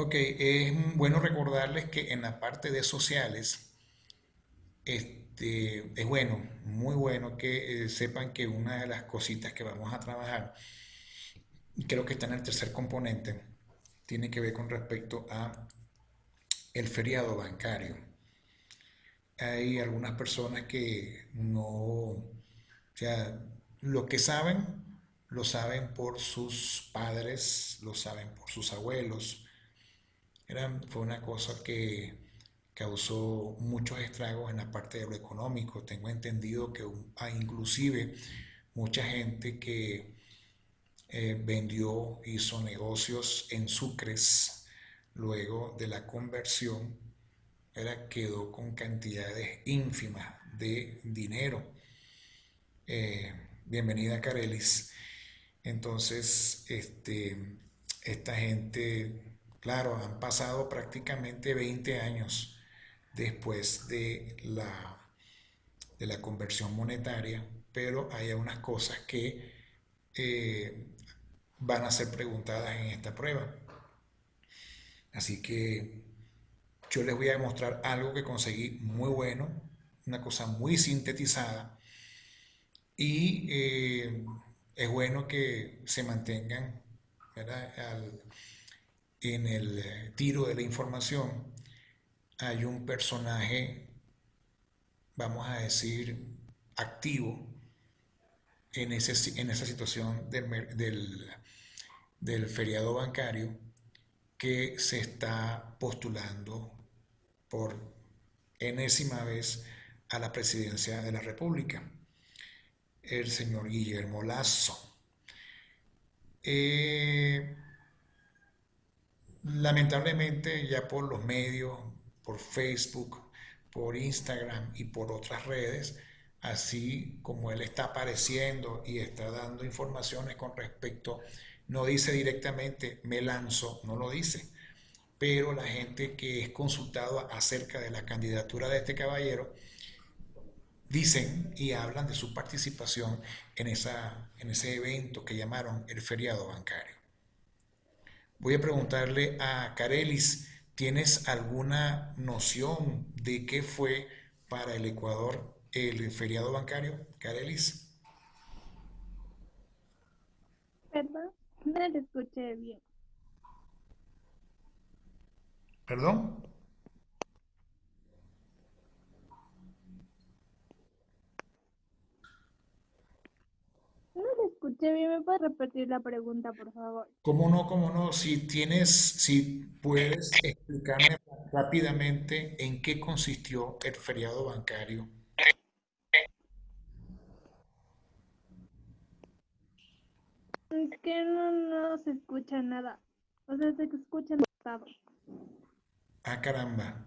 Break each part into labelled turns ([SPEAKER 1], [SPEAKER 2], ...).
[SPEAKER 1] Ok, es bueno recordarles que en la parte de sociales, es bueno, muy bueno que sepan que una de las cositas que vamos a trabajar, y creo que está en el tercer componente, tiene que ver con respecto a el feriado bancario. Hay algunas personas que no, o sea, lo que saben, lo saben por sus padres, lo saben por sus abuelos. Fue una cosa que causó muchos estragos en la parte de lo económico. Tengo entendido que hay inclusive mucha gente que vendió, hizo negocios en sucres luego de la conversión, quedó con cantidades ínfimas de dinero. Eh, Bienvenida Carelis. Entonces, esta gente, claro, han pasado prácticamente 20 años después de la conversión monetaria, pero hay unas cosas que eh, van a ser preguntadas en esta prueba. Así que yo les voy a demostrar algo que conseguí muy bueno, una cosa muy sintetizada y es bueno que se mantengan, ¿verdad? En el tiro de la información. Hay un personaje, vamos a decir, activo en esa situación del feriado bancario que se está postulando por enésima vez a la presidencia de la República, el señor Guillermo Lasso. Eh, Lamentablemente ya por los medios, por Facebook, por Instagram y por otras redes, así como él está apareciendo y está dando informaciones con respecto, no dice directamente me lanzo, no lo dice, pero la gente que es consultada acerca de la candidatura de este caballero dicen y hablan de su participación en ese evento que llamaron el feriado bancario. Voy a preguntarle a Carelis, ¿tienes alguna noción de qué fue para el Ecuador el feriado bancario? Carelis,
[SPEAKER 2] ¿Verdad? No lo escuché bien.
[SPEAKER 1] perdón.
[SPEAKER 2] No lo escuché bien. ¿Me puedes repetir la pregunta, por favor?
[SPEAKER 1] ¿Cómo no? ¿Cómo no? Si puedes explicarme rápidamente en qué consistió el feriado bancario.
[SPEAKER 2] Es que no se escucha nada. O sea, se escucha cortado.
[SPEAKER 1] Ah, caramba.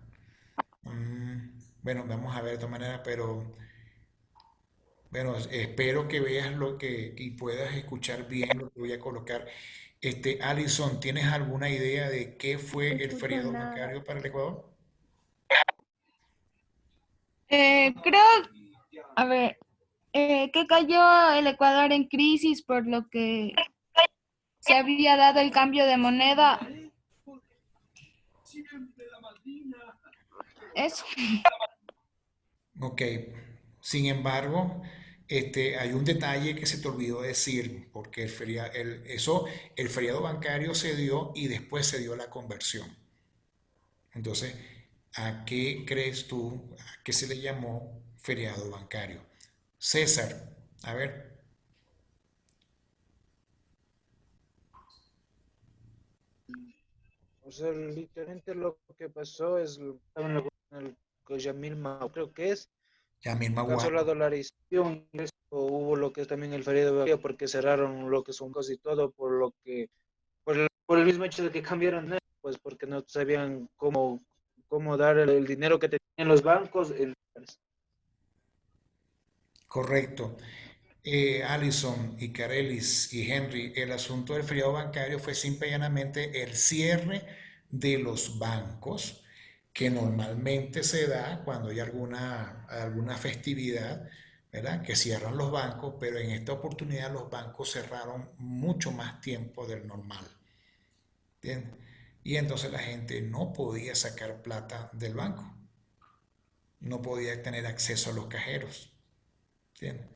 [SPEAKER 1] Bueno, vamos a ver de todas maneras, pero bueno, espero que veas lo que y puedas escuchar bien lo que voy a colocar. Alison, ¿tienes alguna idea de qué
[SPEAKER 2] No
[SPEAKER 1] fue
[SPEAKER 2] se
[SPEAKER 1] el
[SPEAKER 2] escucha
[SPEAKER 1] feriado
[SPEAKER 2] nada.
[SPEAKER 1] bancario para el Ecuador?
[SPEAKER 3] Creo, a ver, que cayó el Ecuador en crisis por lo que se había dado el cambio de moneda. Eso.
[SPEAKER 1] Ok. Sin embargo, hay un detalle que se te olvidó decir, porque el feriado bancario se dio y después se dio la conversión. Entonces, ¿a qué crees tú, a qué se le llamó feriado bancario? César, a ver.
[SPEAKER 4] O sea, literalmente lo que pasó es, estaban en el que Yamil Maguad, creo que es,
[SPEAKER 1] Yamil
[SPEAKER 4] alcanzó
[SPEAKER 1] Maguad.
[SPEAKER 4] la dolarización y eso hubo lo que es también el feriado de Bahía porque cerraron lo que son cosas y todo, por lo que, por el mismo hecho de que cambiaron, pues porque no sabían cómo dar el dinero que tenían los bancos en dólares.
[SPEAKER 1] Correcto. Allison y Carelis y Henry, el asunto del feriado bancario fue simple y llanamente el cierre de los bancos, que normalmente se da cuando hay alguna festividad, ¿verdad? Que cierran los bancos, pero en esta oportunidad los bancos cerraron mucho más tiempo del normal. ¿Bien? Y entonces la gente no podía sacar plata del banco, no podía tener acceso a los cajeros, ¿entiendes?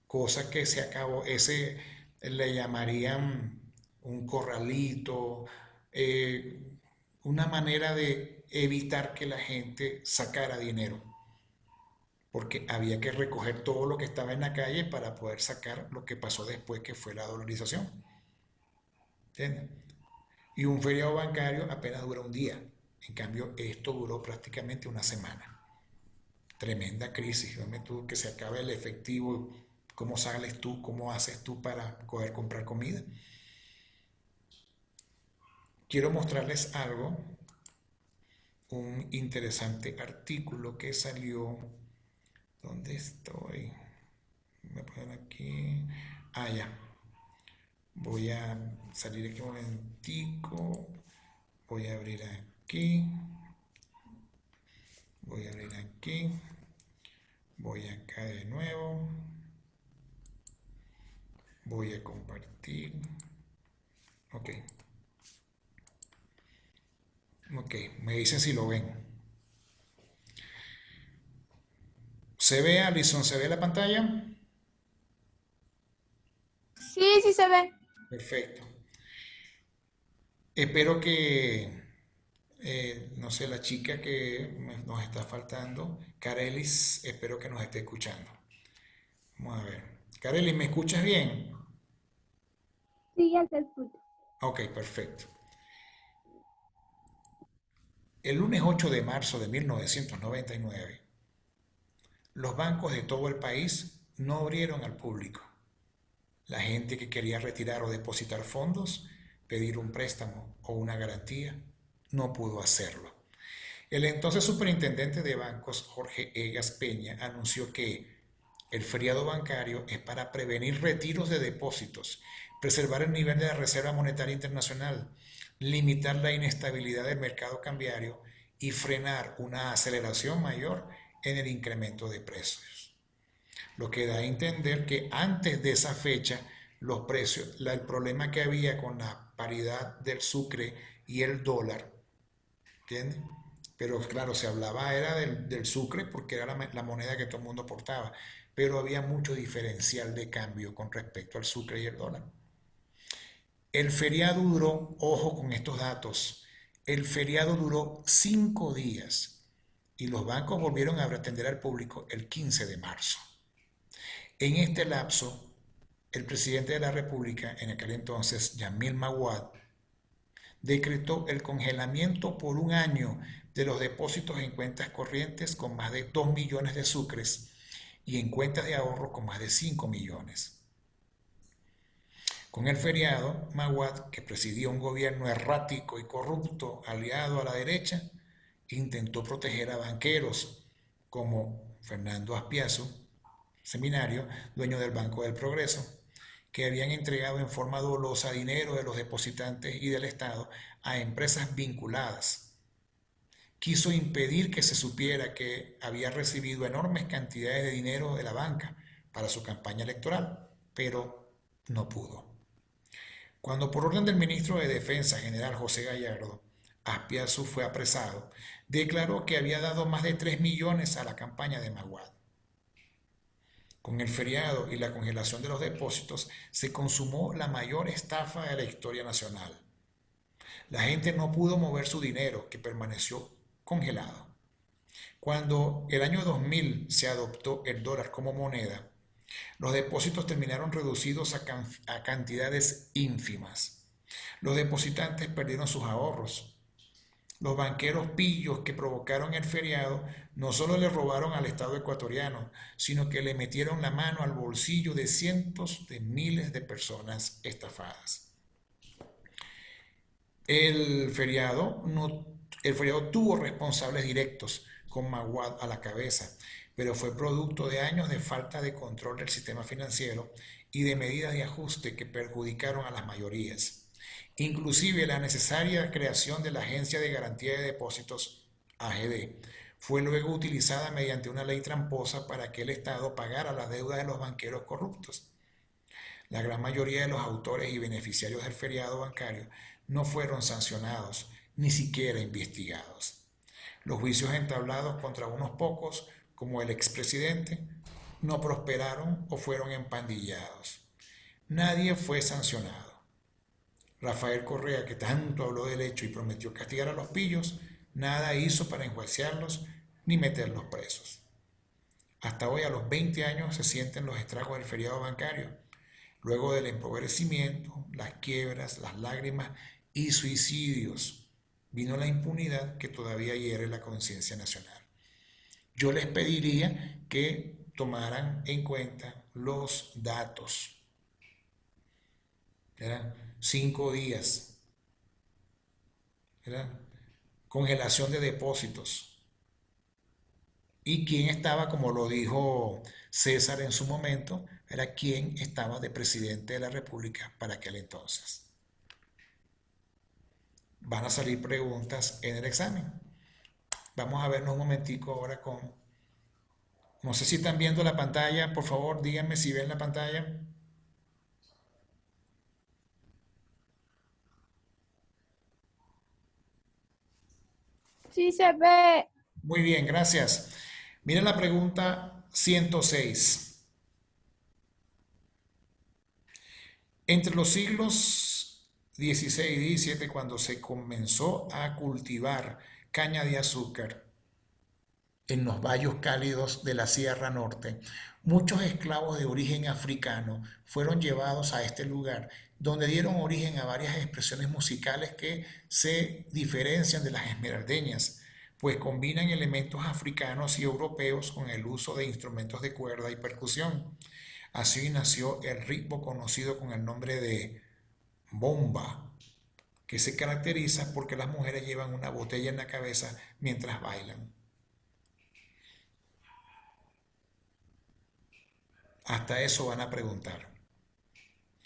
[SPEAKER 1] Cosa que se acabó, ese le llamarían un corralito, eh, una manera de evitar que la gente sacara dinero, porque había que recoger todo lo que estaba en la calle para poder sacar lo que pasó después, que fue la dolarización, ¿entiendes? Y un feriado bancario apenas dura un día. En cambio, esto duró prácticamente una semana. Tremenda crisis. Dime tú que se acabe el efectivo. ¿Cómo sales tú? ¿Cómo haces tú para poder comprar comida? Quiero mostrarles algo, un interesante artículo que salió. ¿Dónde estoy? Voy a poner aquí. Ah, ya. Voy a salir aquí un momentico. Voy a abrir aquí. Voy a abrir aquí. Voy acá de nuevo. Voy a compartir. Ok. Ok, me dicen si lo ven. ¿Se ve, Alison? ¿Se ve la pantalla?
[SPEAKER 3] Sí, sí se ve.
[SPEAKER 1] Perfecto. Espero que, no sé, la chica que nos está faltando, Carelis, espero que nos esté escuchando. Vamos a ver. Carelis, ¿me escuchas bien?
[SPEAKER 2] Sí, ya te escucho.
[SPEAKER 1] Ok, perfecto. El lunes 8 de marzo de 1999, los bancos de todo el país no abrieron al público. La gente que quería retirar o depositar fondos, pedir un préstamo o una garantía, no pudo hacerlo. El entonces superintendente de bancos, Jorge Egas Peña, anunció que el feriado bancario es para prevenir retiros de depósitos, preservar el nivel de la Reserva Monetaria Internacional, limitar la inestabilidad del mercado cambiario y frenar una aceleración mayor en el incremento de precios. Lo que da a entender que antes de esa fecha los precios, el problema que había con la paridad del sucre y el dólar, ¿entiendes? Pero claro, se hablaba era del sucre porque era la moneda que todo el mundo portaba, pero había mucho diferencial de cambio con respecto al sucre y el dólar. El feriado duró, ojo con estos datos, el feriado duró 5 días y los bancos volvieron a atender al público el 15 de marzo. En este lapso, el presidente de la República, en aquel entonces, Yamil Maguad, decretó el congelamiento por un año de los depósitos en cuentas corrientes con más de 2 millones de sucres y en cuentas de ahorro con más de 5 millones. Con el feriado, Maguad, que presidía un gobierno errático y corrupto aliado a la derecha, intentó proteger a banqueros como Fernando Aspiazu, Seminario, dueño del Banco del Progreso, que habían entregado en forma dolosa dinero de los depositantes y del Estado a empresas vinculadas. Quiso impedir que se supiera que había recibido enormes cantidades de dinero de la banca para su campaña electoral, pero no pudo. Cuando por orden del ministro de Defensa, general José Gallardo, Aspiazu fue apresado, declaró que había dado más de 3 millones a la campaña de Maguad. Con el feriado y la congelación de los depósitos se consumó la mayor estafa de la historia nacional. La gente no pudo mover su dinero, que permaneció congelado. Cuando el año 2000 se adoptó el dólar como moneda, los depósitos terminaron reducidos a cantidades ínfimas. Los depositantes perdieron sus ahorros. Los banqueros pillos que provocaron el feriado no solo le robaron al Estado ecuatoriano, sino que le metieron la mano al bolsillo de cientos de miles de personas estafadas. El feriado tuvo responsables directos, con Maguad a la cabeza, pero fue producto de años de falta de control del sistema financiero y de medidas de ajuste que perjudicaron a las mayorías. Inclusive la necesaria creación de la Agencia de Garantía de Depósitos, AGD, fue luego utilizada mediante una ley tramposa para que el Estado pagara las deudas de los banqueros corruptos. La gran mayoría de los autores y beneficiarios del feriado bancario no fueron sancionados, ni siquiera investigados. Los juicios entablados contra unos pocos, como el expresidente, no prosperaron o fueron empandillados. Nadie fue sancionado. Rafael Correa, que tanto habló del hecho y prometió castigar a los pillos, nada hizo para enjuiciarlos ni meterlos presos. Hasta hoy, a los 20 años, se sienten los estragos del feriado bancario, luego del empobrecimiento, las quiebras, las lágrimas y suicidios. Vino la impunidad que todavía hiere la conciencia nacional. Yo les pediría que tomaran en cuenta los datos. Eran 5 días. Era congelación de depósitos. Y quién estaba, como lo dijo César en su momento, era quien estaba de presidente de la República para aquel entonces. Van a salir preguntas en el examen. Vamos a vernos un momentico ahora con... No sé si están viendo la pantalla, por favor, díganme si ven la pantalla.
[SPEAKER 2] Sí se ve.
[SPEAKER 1] Muy bien, gracias. Miren la pregunta 106. Entre los siglos XVI y XVII, cuando se comenzó a cultivar caña de azúcar en los valles cálidos de la Sierra Norte, muchos esclavos de origen africano fueron llevados a este lugar, donde dieron origen a varias expresiones musicales que se diferencian de las esmeraldeñas, pues combinan elementos africanos y europeos con el uso de instrumentos de cuerda y percusión. Así nació el ritmo conocido con el nombre de bomba, que se caracteriza porque las mujeres llevan una botella en la cabeza mientras bailan. Hasta eso van a preguntar.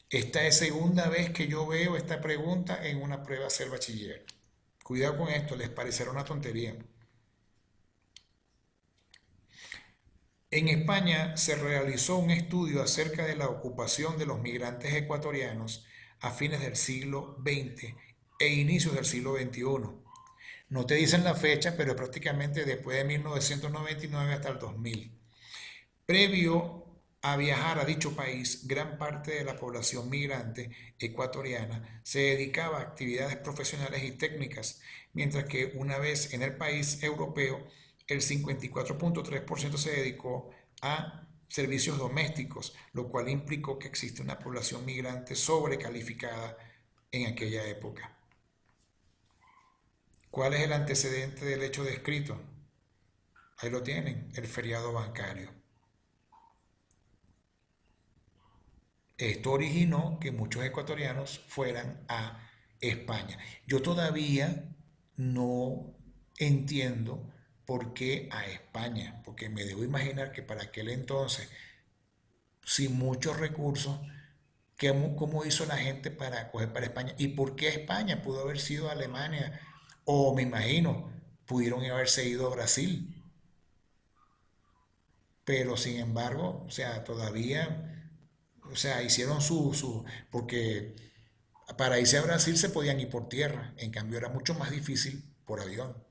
[SPEAKER 1] Esta es segunda vez que yo veo esta pregunta en una prueba ser bachiller. Cuidado con esto, les parecerá una tontería. En España se realizó un estudio acerca de la ocupación de los migrantes ecuatorianos a fines del siglo XX e inicios del siglo XXI. No te dicen la fecha, pero prácticamente después de 1999 hasta el 2000. Previo a viajar a dicho país, gran parte de la población migrante ecuatoriana se dedicaba a actividades profesionales y técnicas, mientras que una vez en el país europeo, el 54.3% se dedicó a servicios domésticos, lo cual implicó que existe una población migrante sobrecalificada en aquella época. ¿Cuál es el antecedente del hecho descrito? Ahí lo tienen, el feriado bancario. Esto originó que muchos ecuatorianos fueran a España. Yo todavía no entiendo por qué a España, porque me debo imaginar que para aquel entonces, sin muchos recursos, ¿cómo hizo la gente para coger para España? ¿Y por qué a España? Pudo haber sido a Alemania, o me imagino, pudieron haberse ido a Brasil. Pero sin embargo, o sea, todavía... O sea, hicieron porque para irse a Brasil se podían ir por tierra, en cambio era mucho más difícil por avión.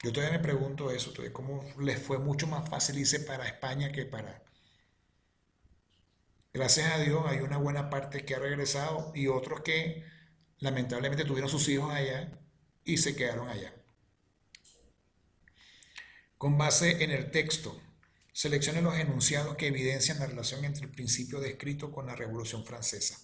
[SPEAKER 1] Yo todavía me pregunto eso, cómo les fue mucho más fácil irse para España que para... Gracias a Dios hay una buena parte que ha regresado y otros que lamentablemente tuvieron sus hijos allá y se quedaron allá. Con base en el texto, seleccione los enunciados que evidencian la relación entre el principio descrito con la Revolución Francesa.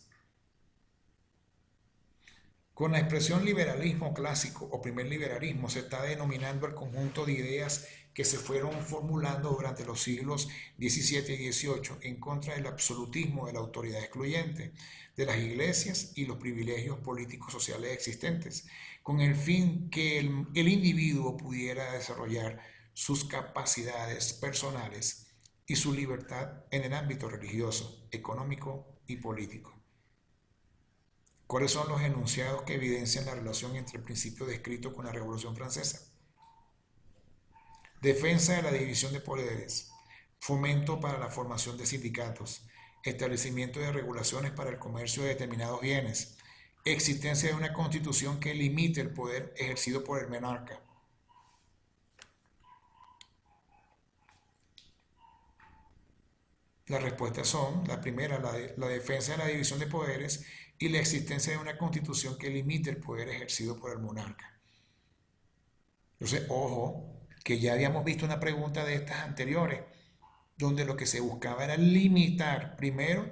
[SPEAKER 1] Con la expresión liberalismo clásico o primer liberalismo se está denominando el conjunto de ideas que se fueron formulando durante los siglos XVII y XVIII en contra del absolutismo de la autoridad excluyente, de las iglesias y los privilegios políticos sociales existentes, con el fin que el individuo pudiera desarrollar sus capacidades personales y su libertad en el ámbito religioso, económico y político. ¿Cuáles son los enunciados que evidencian la relación entre el principio descrito con la Revolución Francesa? Defensa de la división de poderes, fomento para la formación de sindicatos, establecimiento de regulaciones para el comercio de determinados bienes, existencia de una constitución que limite el poder ejercido por el monarca. Las respuestas son, la primera, la defensa de la división de poderes y la existencia de una constitución que limite el poder ejercido por el monarca. Entonces, ojo, que ya habíamos visto una pregunta de estas anteriores, donde lo que se buscaba era limitar, primero,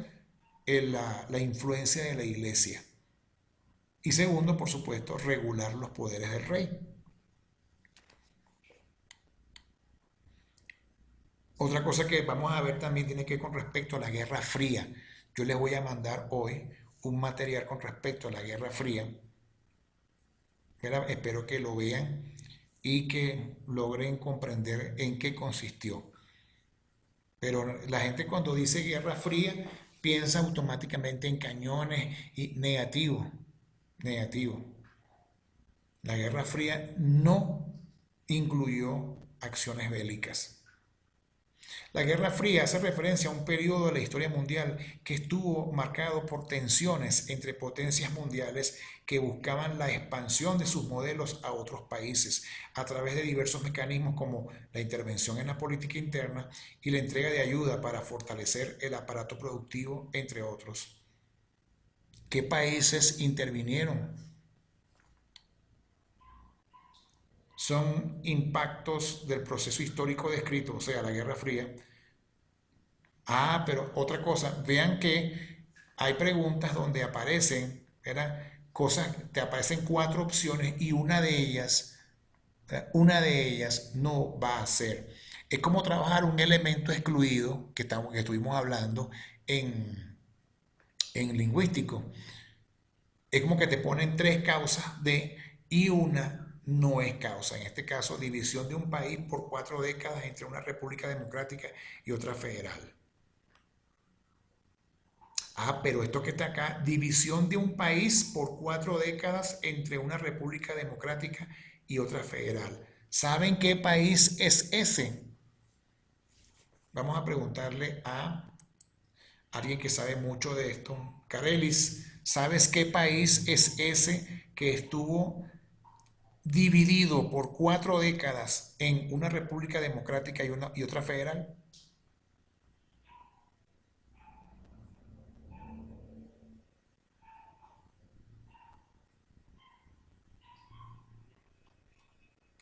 [SPEAKER 1] la influencia de la iglesia. Y segundo, por supuesto, regular los poderes del rey. Otra cosa que vamos a ver también tiene que ver con respecto a la Guerra Fría. Yo les voy a mandar hoy un material con respecto a la Guerra Fría. Espero que lo vean y que logren comprender en qué consistió. Pero la gente cuando dice Guerra Fría piensa automáticamente en cañones y negativo, negativo. La Guerra Fría no incluyó acciones bélicas. La Guerra Fría hace referencia a un periodo de la historia mundial que estuvo marcado por tensiones entre potencias mundiales que buscaban la expansión de sus modelos a otros países a través de diversos mecanismos como la intervención en la política interna y la entrega de ayuda para fortalecer el aparato productivo, entre otros. ¿Qué países intervinieron? Son impactos del proceso histórico descrito, o sea, la Guerra Fría. Ah, pero otra cosa, vean que hay preguntas donde aparecen, ¿verdad? Cosas, te aparecen 4 opciones y una de ellas no va a ser. Es como trabajar un elemento excluido que estuvimos hablando en lingüístico. Es como que te ponen 3 causas de y una no es causa. En este caso, división de un país por 4 décadas entre una república democrática y otra federal. Ah, pero esto que está acá, división de un país por 4 décadas entre una república democrática y otra federal. ¿Saben qué país es ese? Vamos a preguntarle a alguien que sabe mucho de esto. Carelis, ¿sabes qué país es ese que estuvo dividido por 4 décadas en una república democrática y otra federal?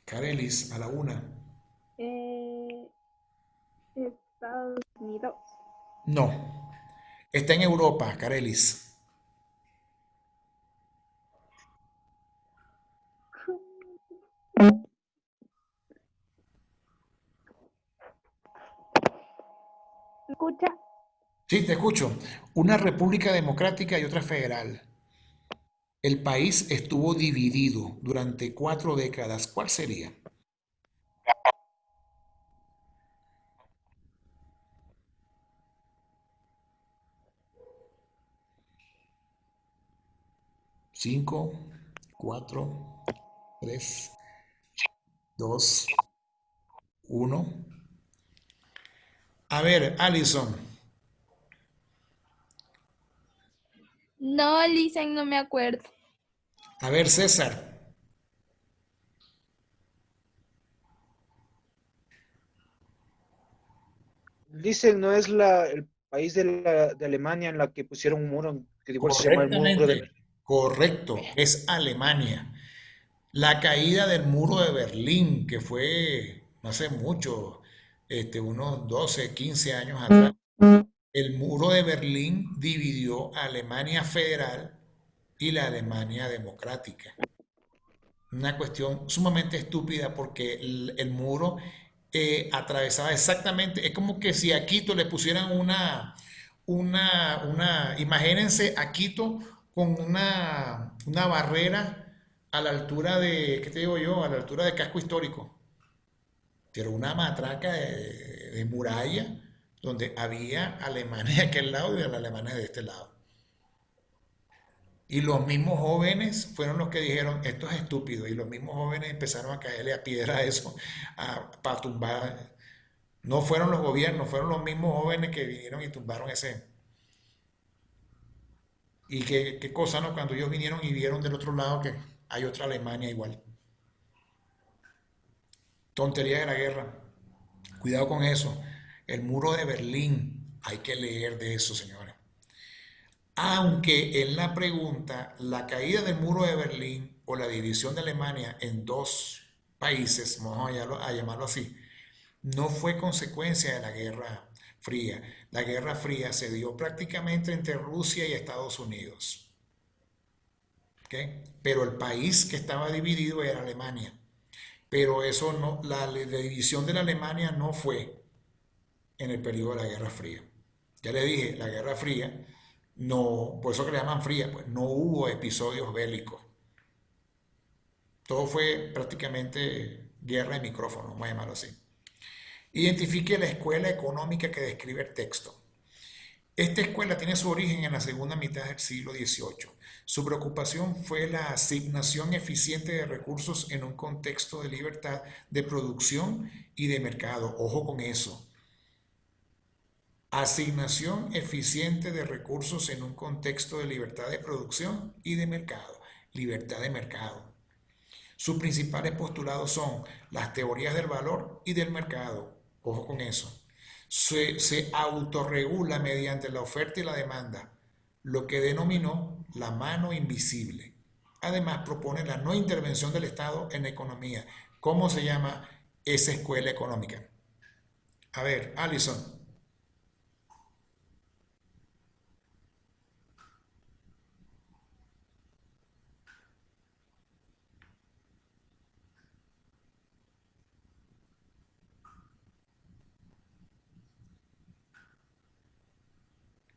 [SPEAKER 1] Carelis, a la una.
[SPEAKER 2] Estados Unidos.
[SPEAKER 1] No, está en Europa, Carelis.
[SPEAKER 2] ¿Escucha?
[SPEAKER 1] Sí, te escucho. Una república democrática y otra federal. El país estuvo dividido durante 4 décadas. ¿Cuál sería? Cinco, 4, 3, 2, 1. A ver, Alison.
[SPEAKER 3] No, Lisen, no me acuerdo.
[SPEAKER 1] A ver, César.
[SPEAKER 4] Dicen, no es el país de Alemania en la que pusieron un muro que igual se llama el muro de
[SPEAKER 1] Correctamente. Correcto, es Alemania. La caída del muro de Berlín, que fue no hace mucho, unos 12, 15 años atrás. El muro de Berlín dividió a Alemania federal y la Alemania democrática. Una cuestión sumamente estúpida porque el muro atravesaba exactamente, es como que si a Quito le pusieran imagínense a Quito con una barrera a la altura de, ¿qué te digo yo? A la altura de casco histórico. Pero una matraca de muralla donde había alemanes de aquel lado y alemanes de este lado. Y los mismos jóvenes fueron los que dijeron, esto es estúpido. Y los mismos jóvenes empezaron a caerle a piedra a eso, para tumbar. No fueron los gobiernos, fueron los mismos jóvenes que vinieron y tumbaron ese. Y qué cosa, ¿no? Cuando ellos vinieron y vieron del otro lado que hay otra Alemania igual. Tontería de la guerra. Cuidado con eso. El muro de Berlín. Hay que leer de eso, señores. Aunque en la pregunta, la caída del muro de Berlín o la división de Alemania en dos países, vamos a llamarlo así, no fue consecuencia de la Guerra Fría. La Guerra Fría se dio prácticamente entre Rusia y Estados Unidos. ¿Ok? Pero el país que estaba dividido era Alemania. Pero eso no, la división de la Alemania no fue en el periodo de la Guerra Fría. Ya le dije, la Guerra Fría no, por eso que le llaman fría, pues no hubo episodios bélicos. Todo fue prácticamente guerra de micrófono, vamos a llamarlo así. Identifique la escuela económica que describe el texto. Esta escuela tiene su origen en la segunda mitad del siglo XVIII. Su preocupación fue la asignación eficiente de recursos en un contexto de libertad de producción y de mercado. Ojo con eso. Asignación eficiente de recursos en un contexto de libertad de producción y de mercado. Libertad de mercado. Sus principales postulados son las teorías del valor y del mercado. Ojo con eso. Se autorregula mediante la oferta y la demanda, lo que denominó la mano invisible. Además, propone la no intervención del Estado en la economía. ¿Cómo se llama esa escuela económica? A ver, Alison.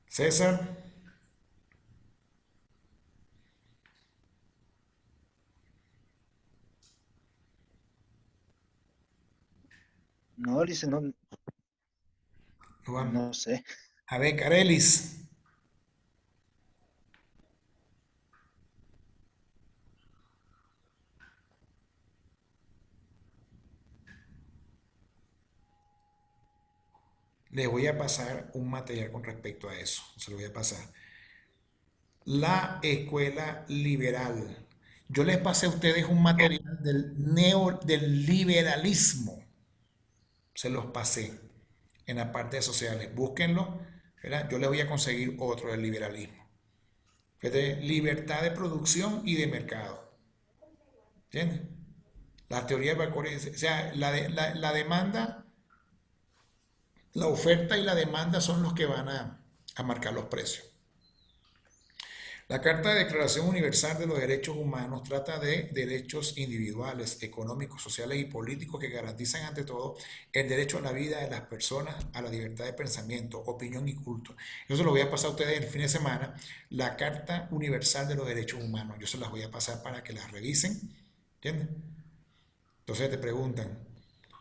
[SPEAKER 1] César.
[SPEAKER 4] No, dice, no,
[SPEAKER 1] Juan.
[SPEAKER 4] no sé.
[SPEAKER 1] A ver, Carelis. Les voy a pasar un material con respecto a eso. Se lo voy a pasar. La escuela liberal. Yo les pasé a ustedes un material del liberalismo. Se los pasé en la parte de sociales. Búsquenlo, ¿verdad? Yo les voy a conseguir otro del liberalismo. De libertad de producción y de mercado. ¿Entiendes? La teoría de Bacori, o sea, la demanda, la oferta y la demanda son los que van a marcar los precios. La Carta de Declaración Universal de los Derechos Humanos trata de derechos individuales, económicos, sociales y políticos que garantizan ante todo el derecho a la vida de las personas, a la libertad de pensamiento, opinión y culto. Yo se lo voy a pasar a ustedes el fin de semana, la Carta Universal de los Derechos Humanos. Yo se las voy a pasar para que las revisen. ¿Entiendes? Entonces te preguntan,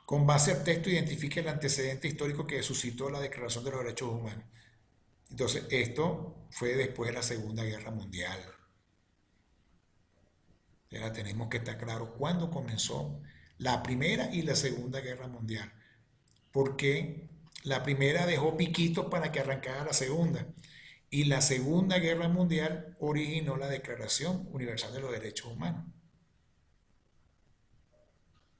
[SPEAKER 1] con base al texto identifique el antecedente histórico que suscitó la Declaración de los Derechos Humanos. Entonces, esto fue después de la Segunda Guerra Mundial. Ya tenemos que estar claro cuándo comenzó la Primera y la Segunda Guerra Mundial. Porque la primera dejó piquitos para que arrancara la segunda. Y la Segunda Guerra Mundial originó la Declaración Universal de los Derechos Humanos.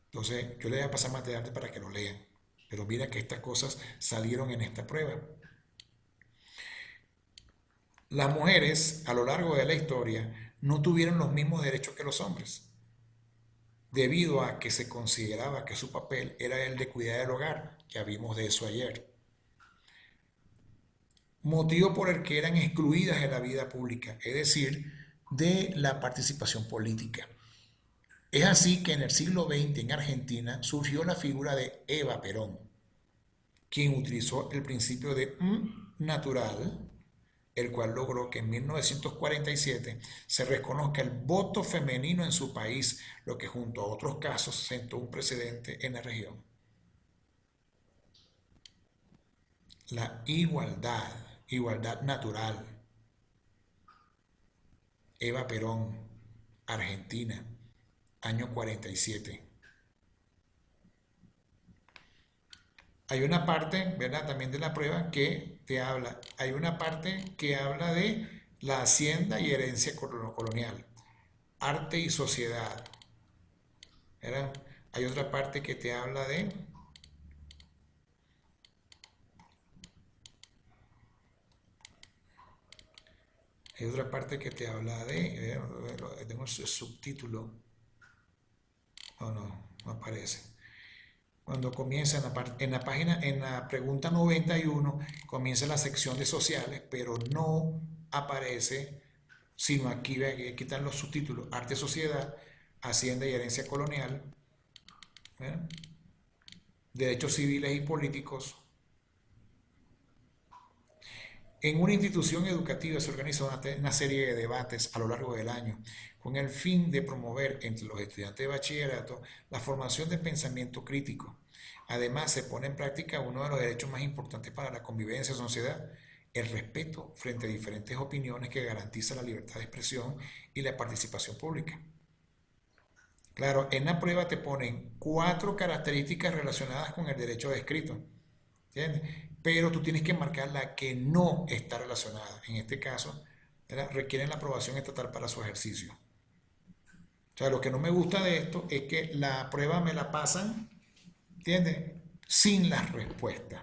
[SPEAKER 1] Entonces, yo les voy a pasar material para que lo lean. Pero mira que estas cosas salieron en esta prueba. Las mujeres a lo largo de la historia no tuvieron los mismos derechos que los hombres, debido a que se consideraba que su papel era el de cuidar del hogar. Ya vimos de eso ayer. Motivo por el que eran excluidas de la vida pública, es decir, de la participación política. Es así que en el siglo XX en Argentina surgió la figura de Eva Perón, quien utilizó el principio de natural, el cual logró que en 1947 se reconozca el voto femenino en su país, lo que junto a otros casos sentó un precedente en la región. La igualdad natural. Eva Perón, Argentina, año 47. Hay una parte, ¿verdad? También de la prueba que te habla, hay una parte que habla de la hacienda y herencia colonial, arte y sociedad. ¿Verdad? Hay otra parte que te habla de tengo ese subtítulo. No aparece. Cuando comienza en la pregunta 91, comienza la sección de sociales, pero no aparece, sino aquí están los subtítulos: arte, sociedad, hacienda y herencia colonial, derechos civiles y políticos. En una institución educativa se organiza una serie de debates a lo largo del año con el fin de promover entre los estudiantes de bachillerato la formación de pensamiento crítico. Además, se pone en práctica uno de los derechos más importantes para la convivencia en sociedad: el respeto frente a diferentes opiniones, que garantiza la libertad de expresión y la participación pública. Claro, en la prueba te ponen 4 características relacionadas con el derecho descrito, ¿entiendes? Pero tú tienes que marcar la que no está relacionada. En este caso, ¿verdad?, requieren la aprobación estatal para su ejercicio. O sea, lo que no me gusta de esto es que la prueba me la pasan, ¿entiendes?, sin las respuestas.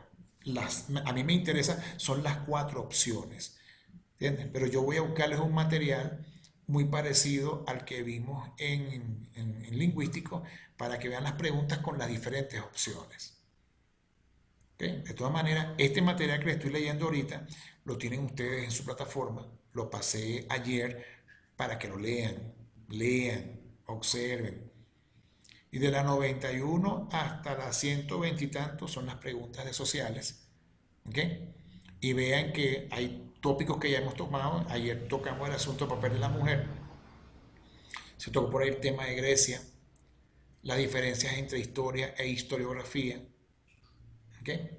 [SPEAKER 1] A mí me interesa, son las 4 opciones, ¿entiendes? Pero yo voy a buscarles un material muy parecido al que vimos en lingüístico, para que vean las preguntas con las diferentes opciones. ¿Okay? De todas maneras, este material que les estoy leyendo ahorita lo tienen ustedes en su plataforma. Lo pasé ayer para que lo lean, observen. Y de la 91 hasta la 120 y tantos son las preguntas de sociales. ¿Okay? Y vean que hay tópicos que ya hemos tomado. Ayer tocamos el asunto del papel de la mujer. Se tocó por ahí el tema de Grecia, las diferencias entre historia e historiografía. ¿Okay?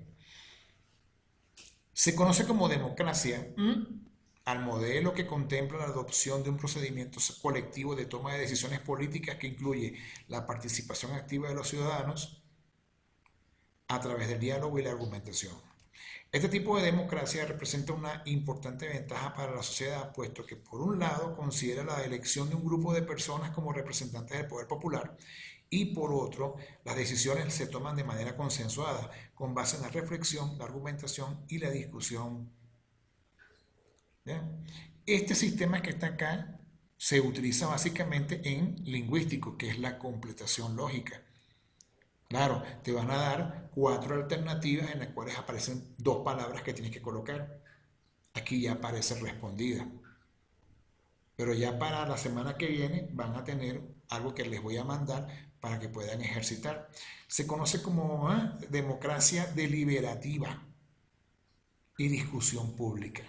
[SPEAKER 1] Se conoce como democracia al modelo que contempla la adopción de un procedimiento colectivo de toma de decisiones políticas que incluye la participación activa de los ciudadanos a través del diálogo y la argumentación. Este tipo de democracia representa una importante ventaja para la sociedad, puesto que por un lado considera la elección de un grupo de personas como representantes del poder popular, y por otro, las decisiones se toman de manera consensuada, con base en la reflexión, la argumentación y la discusión. ¿Bien? Este sistema que está acá se utiliza básicamente en lingüístico, que es la completación lógica. Claro, te van a dar 4 alternativas en las cuales aparecen 2 palabras que tienes que colocar. Aquí ya aparece respondida. Pero ya para la semana que viene van a tener algo que les voy a mandar para que puedan ejercitar. Se conoce como democracia deliberativa y discusión pública.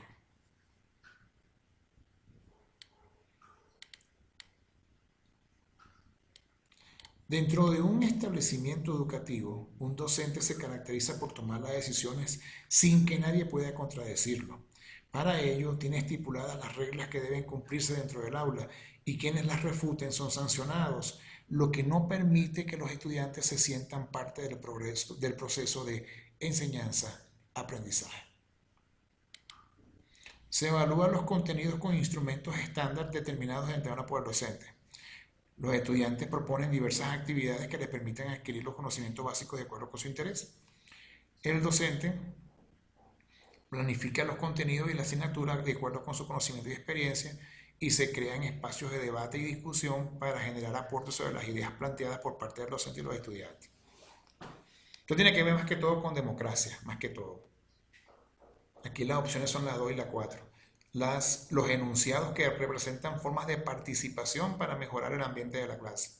[SPEAKER 1] Dentro de un establecimiento educativo, un docente se caracteriza por tomar las decisiones sin que nadie pueda contradecirlo. Para ello, tiene estipuladas las reglas que deben cumplirse dentro del aula, y quienes las refuten son sancionados, lo que no permite que los estudiantes se sientan parte del proceso de enseñanza-aprendizaje. Se evalúan los contenidos con instrumentos estándar determinados de antemano por el docente. Los estudiantes proponen diversas actividades que les permitan adquirir los conocimientos básicos de acuerdo con su interés. El docente planifica los contenidos y la asignatura de acuerdo con su conocimiento y experiencia, y se crean espacios de debate y discusión para generar aportes sobre las ideas planteadas por parte del docente y los estudiantes. Esto tiene que ver más que todo con democracia, más que todo. Aquí las opciones son la 2 y la 4. Los enunciados que representan formas de participación para mejorar el ambiente de la clase.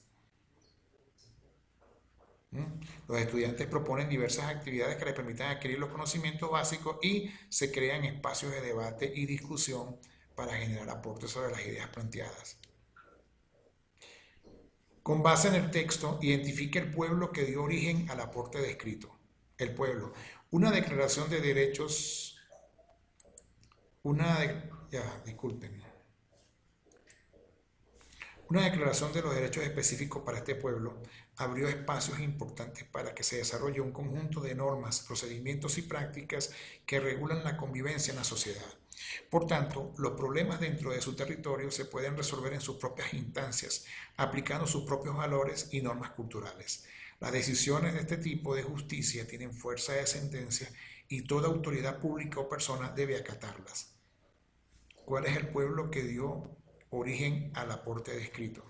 [SPEAKER 1] Los estudiantes proponen diversas actividades que les permitan adquirir los conocimientos básicos, y se crean espacios de debate y discusión para generar aportes sobre las ideas planteadas. Con base en el texto, identifica el pueblo que dio origen al aporte descrito. El pueblo. Una declaración de derechos. Una declaración de los derechos específicos para este pueblo abrió espacios importantes para que se desarrolle un conjunto de normas, procedimientos y prácticas que regulan la convivencia en la sociedad. Por tanto, los problemas dentro de su territorio se pueden resolver en sus propias instancias, aplicando sus propios valores y normas culturales. Las decisiones de este tipo de justicia tienen fuerza de sentencia y toda autoridad pública o persona debe acatarlas. ¿Cuál es el pueblo que dio origen al aporte descrito?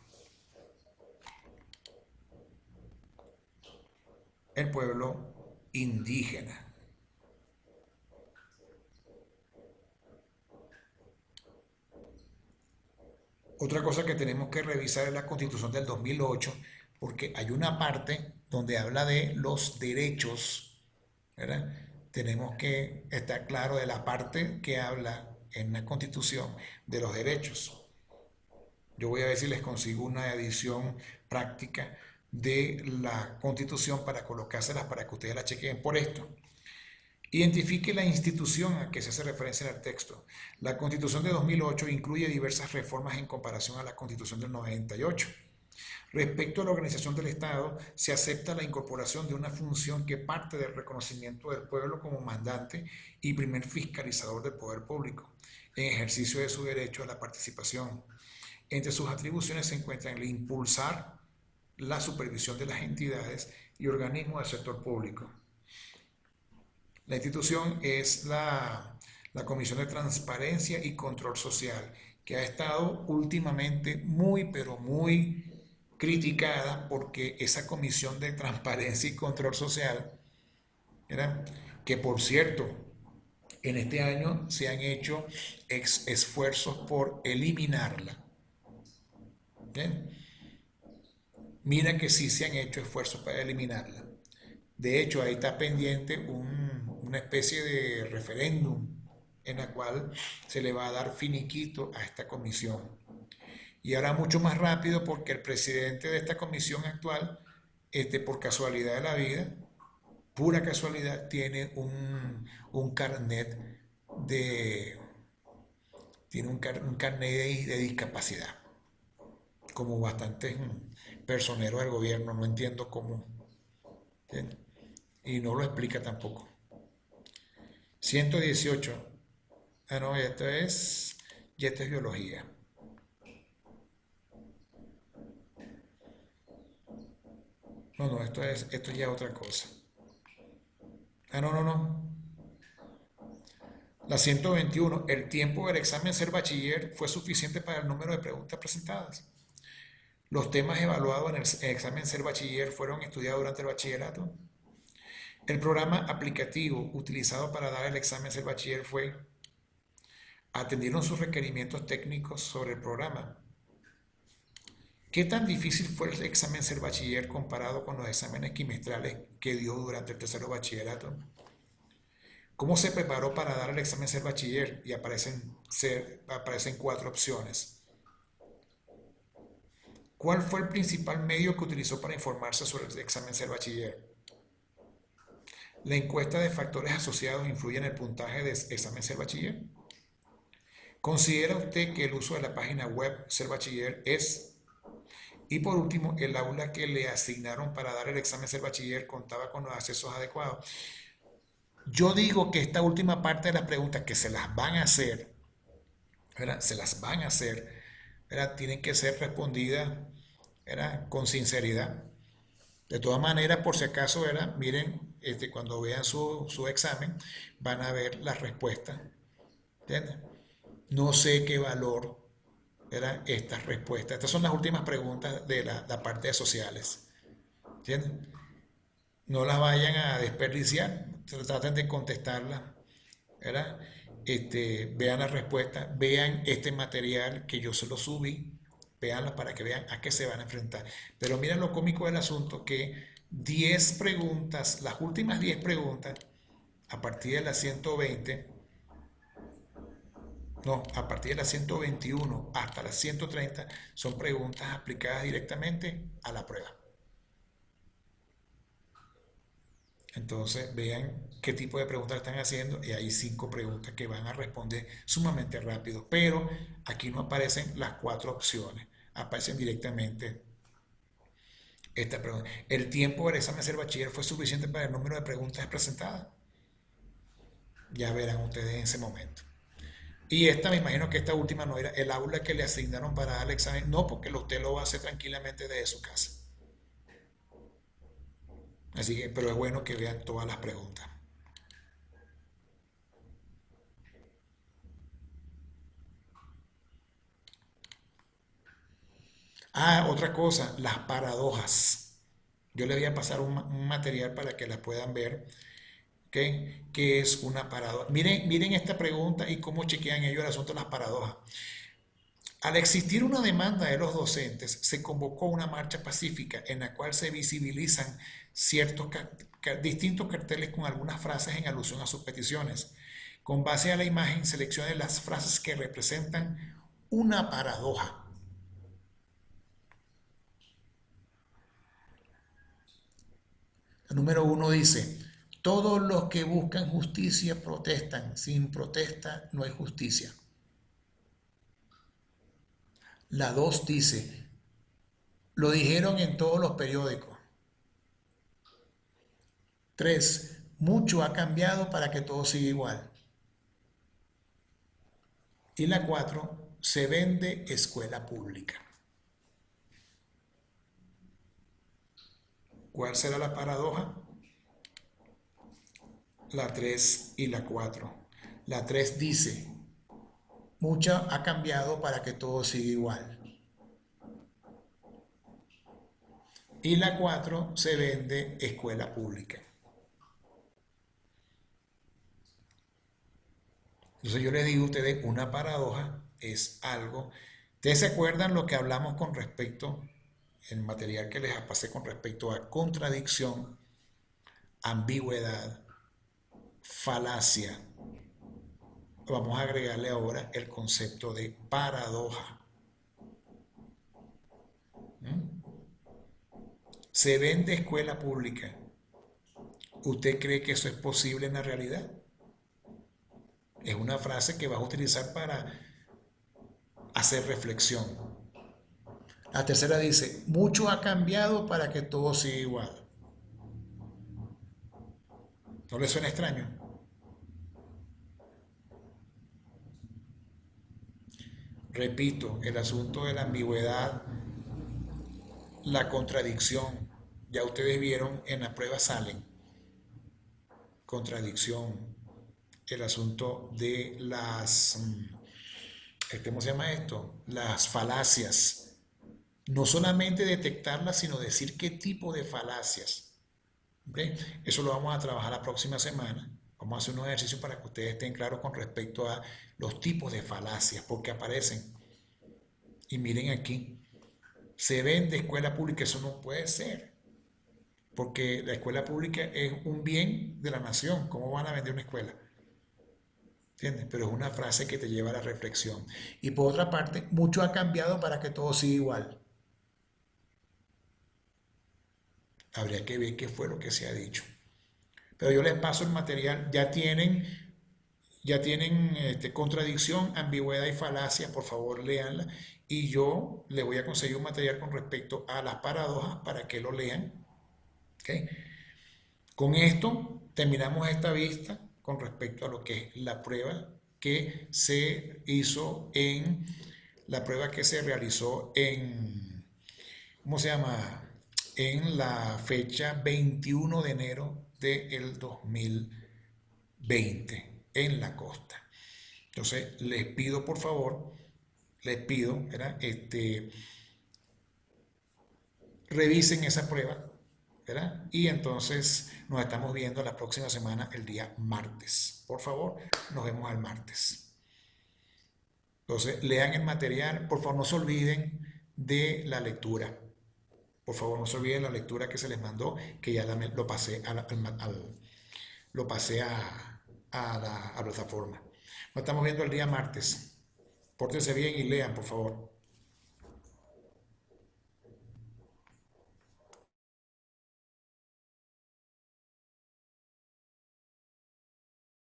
[SPEAKER 1] El pueblo indígena. Otra cosa que tenemos que revisar es la Constitución del 2008, porque hay una parte donde habla de los derechos, ¿verdad? Tenemos que estar claro de la parte que habla en la Constitución de los derechos. Yo voy a ver si les consigo una edición práctica de la Constitución para colocárselas para que ustedes la chequen por esto. Identifique la institución a que se hace referencia en el texto. La Constitución de 2008 incluye diversas reformas en comparación a la Constitución del 98. Respecto a la organización del Estado, se acepta la incorporación de una función que parte del reconocimiento del pueblo como mandante y primer fiscalizador del poder público, en ejercicio de su derecho a la participación. Entre sus atribuciones se encuentran el impulsar la supervisión de las entidades y organismos del sector público. La institución es la Comisión de Transparencia y Control Social, que ha estado últimamente muy, pero muy criticada porque esa Comisión de Transparencia y Control Social, ¿verdad? Que por cierto, en este año se han hecho esfuerzos por eliminarla. ¿Bien? Mira que sí se han hecho esfuerzos para eliminarla. De hecho, ahí está pendiente una especie de referéndum en la cual se le va a dar finiquito a esta comisión. Y ahora mucho más rápido porque el presidente de esta comisión actual, por casualidad de la vida, pura casualidad, tiene un carnet un carnet de discapacidad. Como bastantes personeros del gobierno, no entiendo cómo. ¿Entiendes? Y no lo explica tampoco. 118. Ah, no, esto es biología. No, esto ya es otra cosa. Ah, no. La 121. El tiempo del examen ser bachiller fue suficiente para el número de preguntas presentadas. Los temas evaluados en el examen ser bachiller fueron estudiados durante el bachillerato. El programa aplicativo utilizado para dar el examen ser bachiller fue: atendieron sus requerimientos técnicos sobre el programa. ¿Qué tan difícil fue el examen ser bachiller comparado con los exámenes trimestrales que dio durante el tercero bachillerato? ¿Cómo se preparó para dar el examen ser bachiller? Y aparecen 4 opciones. ¿Cuál fue el principal medio que utilizó para informarse sobre el examen ser bachiller? ¿La encuesta de factores asociados influye en el puntaje de examen ser bachiller? ¿Considera usted que el uso de la página web ser bachiller es? Y por último, ¿el aula que le asignaron para dar el examen ser bachiller contaba con los accesos adecuados? Yo digo que esta última parte de las preguntas que se las van a hacer, ¿verdad? Se las van a hacer, ¿verdad? Tienen que ser respondidas, ¿verdad? Con sinceridad. De todas maneras, por si acaso, ¿verdad? Miren, cuando vean su examen, van a ver las respuestas. ¿Entiendes? No sé qué valor, ¿verdad? Estas respuestas. Estas son las últimas preguntas de la parte de sociales. ¿Entiendes? No las vayan a desperdiciar. Traten de contestarlas, ¿verdad? Vean la respuesta, vean este material que yo se lo subí, véanla para que vean a qué se van a enfrentar. Pero miren lo cómico del asunto, que 10 preguntas, las últimas 10 preguntas, a partir de las 120, no, a partir de las 121 hasta las 130, son preguntas aplicadas directamente a la prueba. Entonces vean qué tipo de preguntas están haciendo y hay 5 preguntas que van a responder sumamente rápido, pero aquí no aparecen las 4 opciones, aparecen directamente esta pregunta. ¿El tiempo del examen ser bachiller fue suficiente para el número de preguntas presentadas? Ya verán ustedes en ese momento. Y esta, me imagino que esta última no era el aula que le asignaron para dar el examen. No, porque usted lo va a hacer tranquilamente desde su casa. Así que, pero es bueno que vean todas las preguntas. Ah, otra cosa, las paradojas. Yo les voy a pasar un material para que las puedan ver. ¿Okay? ¿Qué es una paradoja? Miren esta pregunta y cómo chequean ellos el asunto de las paradojas. Al existir una demanda de los docentes, se convocó una marcha pacífica en la cual se visibilizan distintos carteles con algunas frases en alusión a sus peticiones. Con base a la imagen, seleccione las frases que representan una paradoja. El número 1 dice: todos los que buscan justicia protestan. Sin protesta no hay justicia. La 2 dice: lo dijeron en todos los periódicos. 3. Mucho ha cambiado para que todo siga igual. Y la 4. Se vende escuela pública. ¿Cuál será la paradoja? La 3 y la 4. La 3 dice: mucho ha cambiado para que todo siga igual. Y la 4, se vende escuela pública. Entonces yo les digo a ustedes, una paradoja es algo. ¿Ustedes se acuerdan lo que hablamos con respecto, el material que les pasé con respecto a contradicción, ambigüedad, falacia? Vamos a agregarle ahora el concepto de paradoja. Se vende escuela pública. ¿Usted cree que eso es posible en la realidad? Es una frase que vas a utilizar para hacer reflexión. La tercera dice: mucho ha cambiado para que todo siga igual. ¿No le suena extraño? Repito, el asunto de la ambigüedad, la contradicción, ya ustedes vieron en la prueba salen. Contradicción, el asunto de las, ¿cómo se llama esto? Las falacias. No solamente detectarlas, sino decir qué tipo de falacias. ¿Okay? Eso lo vamos a trabajar la próxima semana. Vamos a hacer unos ejercicios para que ustedes estén claros con respecto a los tipos de falacias, porque aparecen. Y miren aquí, se vende escuela pública, eso no puede ser. Porque la escuela pública es un bien de la nación. ¿Cómo van a vender una escuela? ¿Entiendes? Pero es una frase que te lleva a la reflexión. Y por otra parte, mucho ha cambiado para que todo siga igual. Habría que ver qué fue lo que se ha dicho. Pero yo les paso el material. Ya tienen contradicción, ambigüedad y falacia. Por favor, léanla. Y yo les voy a conseguir un material con respecto a las paradojas para que lo lean. ¿Okay? Con esto terminamos esta vista con respecto a lo que es la prueba que se hizo la prueba que se realizó ¿cómo se llama? En la fecha 21 de enero del 2020 en la costa. Entonces les pido, por favor, ¿verdad? Revisen esa prueba, ¿verdad? Y entonces nos estamos viendo la próxima semana, el día martes. Por favor, nos vemos el martes. Entonces, lean el material. Por favor, no se olviden de la lectura. Por favor, no se olviden la lectura que se les mandó, que ya lo pasé a la plataforma. Nos estamos viendo el día martes. Pórtense bien y lean, por favor.